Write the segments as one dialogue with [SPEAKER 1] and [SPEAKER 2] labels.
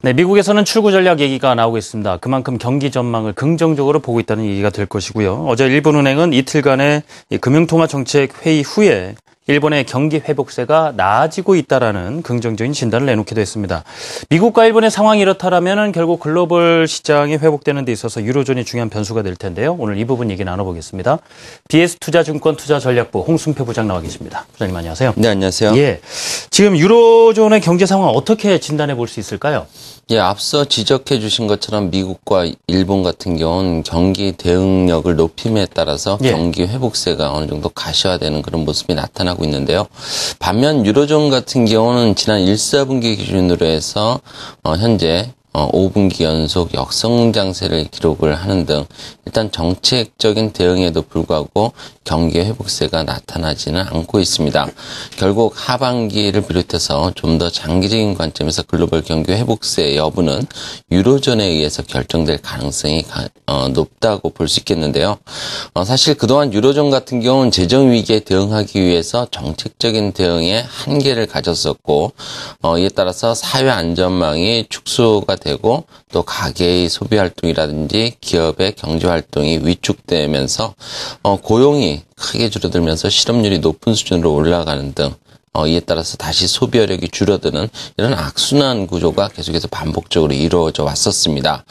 [SPEAKER 1] 네, 미국에서는 출구 전략 얘기가 나오고 있습니다. 그만큼 경기 전망을 긍정적으로 보고 있다는 얘기가 될 것이고요. 어제 일본은행은 이틀간의 금융통화정책 회의 후에 일본의 경기 회복세가 나아지고 있다라는 긍정적인 진단을 내놓기도 했습니다. 미국과 일본의 상황이 이렇다라면 결국 글로벌 시장이 회복되는 데 있어서 유로존이 중요한 변수가 될 텐데요. 오늘 이 부분 얘기 나눠보겠습니다. BS투자증권 투자전략부 홍순표 부장 나와 계십니다. 부장님 안녕하세요.
[SPEAKER 2] 네, 안녕하세요.
[SPEAKER 1] 예, 지금 유로존의 경제 상황 어떻게 진단해 볼 수 있을까요?
[SPEAKER 2] 예, 앞서 지적해 주신 것처럼 미국과 일본 같은 경우는 경기 대응력을 높임에 따라서 경기 회복세가 어느 정도 가시화되는 그런 모습이 나타나고 있는데요. 반면 유로존 같은 경우는 지난 1, 4분기 기준으로 해서 현재 5분기 연속 역성장세를 기록을 하는 등 일단 정책적인 대응에도 불구하고 경기 회복세가 나타나지는 않고 있습니다. 결국 하반기를 비롯해서 좀 더 장기적인 관점에서 글로벌 경기 회복세 여부는 유로존에 의해서 결정될 가능성이 높다고 볼 수 있겠는데요. 사실 그동안 유로존 같은 경우는 재정 위기에 대응하기 위해서 정책적인 대응에 한계를 가졌었고 이에 따라서 사회 안전망이 축소가 되고 또 가계의 소비 활동이라든지 기업의 경제 활동이 위축되면서 고용이 크게 줄어들면서 실업률이 높은 수준으로 올라가는 등 이에 따라서 다시 소비여력이 줄어드는 이런 악순환 구조가 계속해서 반복적으로 이루어져 왔었습니다.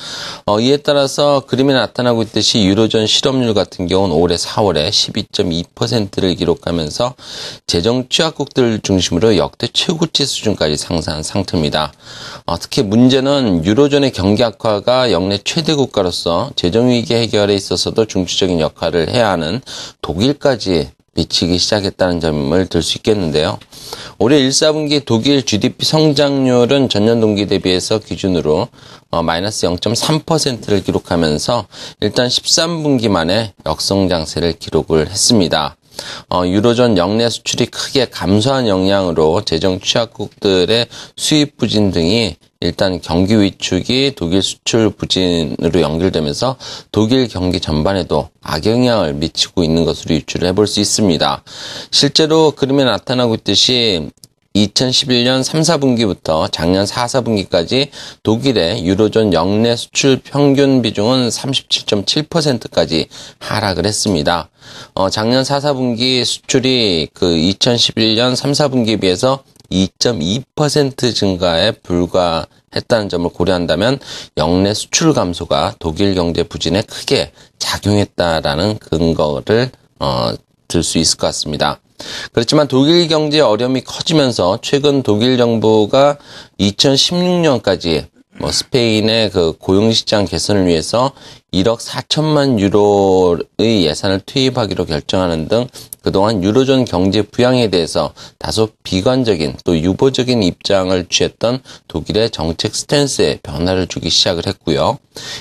[SPEAKER 2] 이에 따라서 그림이 나타나고 있듯이 유로존 실업률 같은 경우는 올해 4월에 12.2%를 기록하면서 재정 취약국들 중심으로 역대 최고치 수준까지 상승한 상태입니다. 특히 문제는 유로존의 경기 악화가 역내 최대 국가로서 재정 위기 해결에 있어서도 중추적인 역할을 해야 하는 독일까지 미치기 시작했다는 점을 들 수 있겠는데요. 올해 1, 4분기 독일 GDP 성장률은 전년 동기 대비해서 기준으로 마이너스 0.3%를 기록하면서 일단 13분기 만에 역성장세를 기록을 했습니다. 유로존 역내 수출이 크게 감소한 영향으로 재정 취약국들의 수입 부진 등이 일단 경기 위축이 독일 수출 부진으로 연결되면서 독일 경기 전반에도 악영향을 미치고 있는 것으로 유추를 해볼 수 있습니다. 실제로 그림에 나타나고 있듯이 2011년 3, 4분기부터 작년 4, 4분기까지 독일의 유로존 역내 수출 평균 비중은 37.7%까지 하락을 했습니다. 작년 4, 4분기 수출이 2011년 3, 4분기에 비해서 2.2% 증가에 불과했다는 점을 고려한다면 역내 수출 감소가 독일 경제 부진에 크게 작용했다라는 근거를 들 수 있을 것 같습니다. 그렇지만 독일 경제 어려움이 커지면서 최근 독일 정부가 2016년까지 스페인의 고용시장 개선을 위해서 1억 4천만 유로의 예산을 투입하기로 결정하는 등 그동안 유로존 경제 부양에 대해서 다소 비관적인 또 유보적인 입장을 취했던 독일의 정책 스탠스에 변화를 주기 시작을 했고요.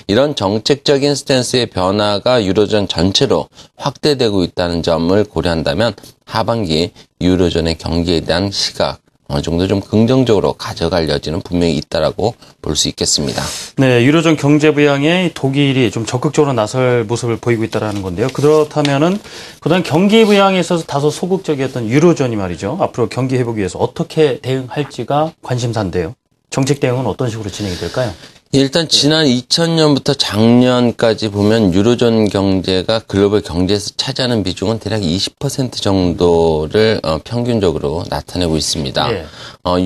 [SPEAKER 2] 이런 정책적인 스탠스의 변화가 유로존 전체로 확대되고 있다는 점을 고려한다면 하반기 유로존의 경기에 대한 시각 어느 정도 좀 긍정적으로 가져갈 여지는 분명히 있다라고 볼 수 있겠습니다.
[SPEAKER 1] 네, 유로존 경제 부양에 독일이 좀 적극적으로 나설 모습을 보이고 있다라는 건데요. 그렇다면은 그동안 경기 부양에 있어서 다소 소극적이었던 유로존이 말이죠. 앞으로 경기 회복 위해서 어떻게 대응할지가 관심사인데요. 정책 대응은 어떤 식으로 진행이 될까요?
[SPEAKER 2] 일단 지난 2000년부터 작년까지 보면 유로존 경제가 글로벌 경제에서 차지하는 비중은 대략 20% 정도를 평균적으로 나타내고 있습니다. 예.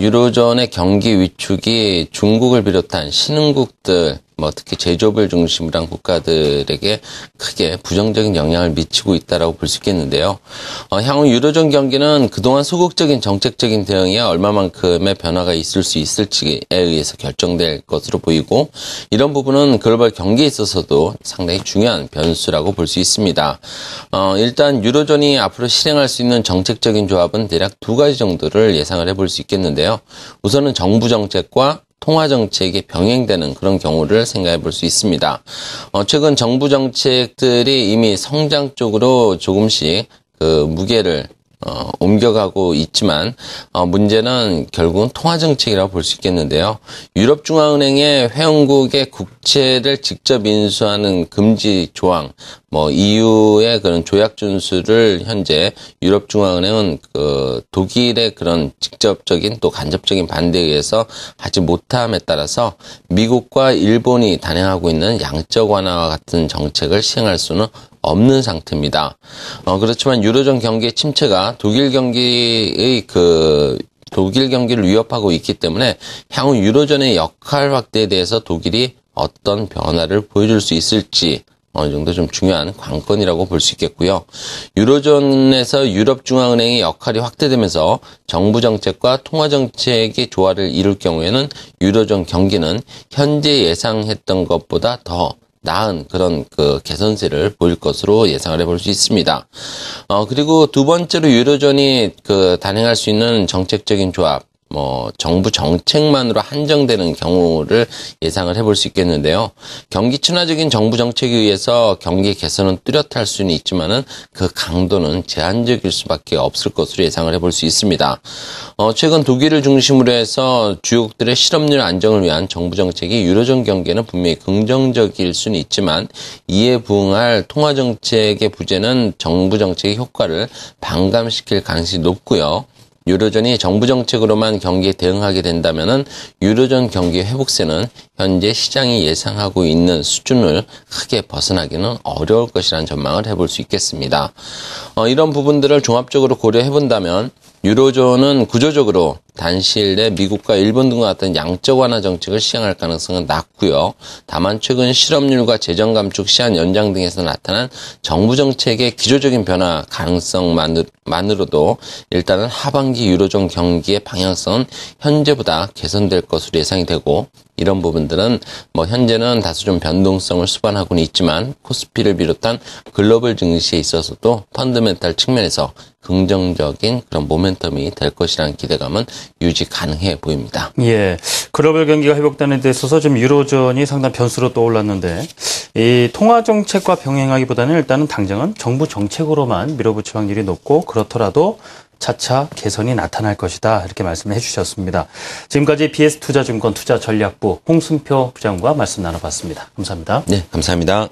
[SPEAKER 2] 유로존의 경기 위축이 중국을 비롯한 신흥국들 특히 제조업을 중심으로 한 국가들에게 크게 부정적인 영향을 미치고 있다라고 볼 수 있겠는데요. 향후 유로존 경기는 그동안 소극적인 정책적인 대응에 얼마만큼의 변화가 있을 수 있을지에 의해서 결정될 것으로 보이고 이런 부분은 글로벌 경기에 있어서도 상당히 중요한 변수라고 볼 수 있습니다. 일단 유로존이 앞으로 실행할 수 있는 정책적인 조합은 대략 두 가지 정도를 예상을 해볼 수 있겠는데요. 우선은 정부 정책과 통화정책이 병행되는 그런 경우를 생각해 볼 수 있습니다. 최근 정부 정책들이 이미 성장 쪽으로 조금씩 무게를 옮겨가고 있지만 문제는 결국은 통화정책이라고 볼 수 있겠는데요. 유럽중앙은행의 회원국의 국채를 직접 인수하는 금지 조항, EU의 그런 조약 준수를 현재 유럽중앙은행은 독일의 그런 직접적인 또 간접적인 반대에 의해서 하지 못함에 따라서 미국과 일본이 단행하고 있는 양적 완화와 같은 정책을 시행할 수는 없는 상태입니다. 그렇지만 유로존 경기의 침체가 독일 경기를 위협하고 있기 때문에 향후 유로존의 역할 확대에 대해서 독일이 어떤 변화를 보여줄 수 있을지 어느 정도 좀 중요한 관건이라고 볼 수 있겠고요. 유로존에서 유럽중앙은행의 역할이 확대되면서 정부 정책과 통화 정책의 조화를 이룰 경우에는 유로존 경기는 현재 예상했던 것보다 더 나은 그런 개선세를 보일 것으로 예상을 해볼 수 있습니다. 그리고 두 번째로 유로존이 단행할 수 있는 정책적인 조합, 정부 정책만으로 한정되는 경우를 예상을 해볼 수 있겠는데요. 경기 친화적인 정부 정책에 의해서 경기 개선은 뚜렷할 수는 있지만은 그 강도는 제한적일 수밖에 없을 것으로 예상을 해볼 수 있습니다. 최근 독일을 중심으로 해서 주요국들의 실업률 안정을 위한 정부 정책이 유로존 경기에는 분명히 긍정적일 수는 있지만 이에 부응할 통화 정책의 부재는 정부 정책의 효과를 반감시킬 가능성이 높고요. 유로존이 정부 정책으로만 경기에 대응하게 된다면은 유로존 경기 회복세는 현재 시장이 예상하고 있는 수준을 크게 벗어나기는 어려울 것이라는 전망을 해볼 수 있겠습니다. 이런 부분들을 종합적으로 고려해 본다면 유로존은 구조적으로 단시일 내 미국과 일본 등과 같은 양적 완화 정책을 시행할 가능성은 낮고요. 다만 최근 실업률과 재정 감축 시한 연장 등에서 나타난 정부 정책의 기조적인 변화 가능성만으로도 일단은 하반기 유로존 경기의 방향성은 현재보다 개선될 것으로 예상이 되고 이런 부분들은 현재는 다소 좀 변동성을 수반하고는 있지만 코스피를 비롯한 글로벌 증시에 있어서도 펀더멘탈 측면에서 긍정적인 그런 모멘텀이 될 것이라는 기대감은 유지 가능해 보입니다.
[SPEAKER 1] 예, 글로벌 경기가 회복되는 데 있어서 좀 유로존이 상당 변수로 떠올랐는데 이 통화 정책과 병행하기보다는 일단은 당장은 정부 정책으로만 밀어붙일 확률이 높고 그렇더라도 차차 개선이 나타날 것이다 이렇게 말씀을 해주셨습니다. 지금까지 BS투자증권 투자전략부 홍승표 부장과 말씀 나눠봤습니다. 감사합니다.
[SPEAKER 2] 네, 감사합니다.